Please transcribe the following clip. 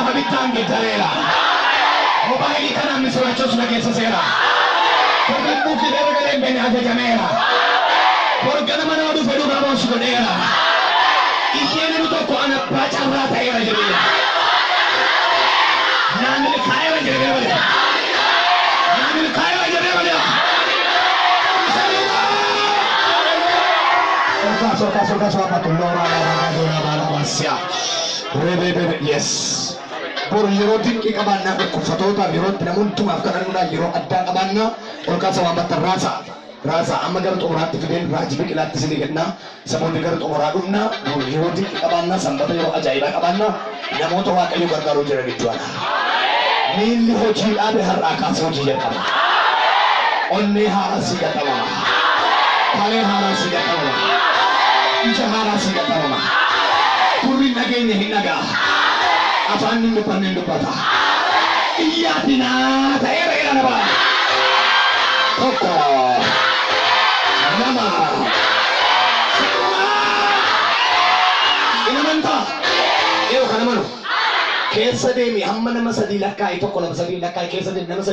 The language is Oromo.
habittaan gitareera. Mobaayilii kanaan misirachos nageessiseera. Dargaggoo kileera galeen bene ajajameera. Borgana mana oduu fedhuu dhaabonsu godheera. Isheen tokko ana baacarraa ta'eera jedheera. Naannoo kaayera jedhee malee. Naannoo kaayera jedhee malee. Soka apa tu lora masia. Rebe yes. Bor yero dinki kabanna ko fatota yero namun tu afkaran na yero adda kabanna ol ka sama batarasa. Rasa amma gar to rat fiden rajbi kilat sini genna samon gar to radumna yero dinki kabanna sambata yero ajaiba kabanna namo to wa kayu gargaru jere dijuana. Nili hoji abe har akas hoji yakama. Onne harasi gatama. Kale harasi gatama. Jahara sih kata mama, puri nagenya hinaga, apa nih depan dupata, iya tina, taera era napa, koko, nama, semua, ini mentah, yo kana mano, kesa demi, hamma nama sadi lakai, toko nama sadi lakai, kesa demi nama sadi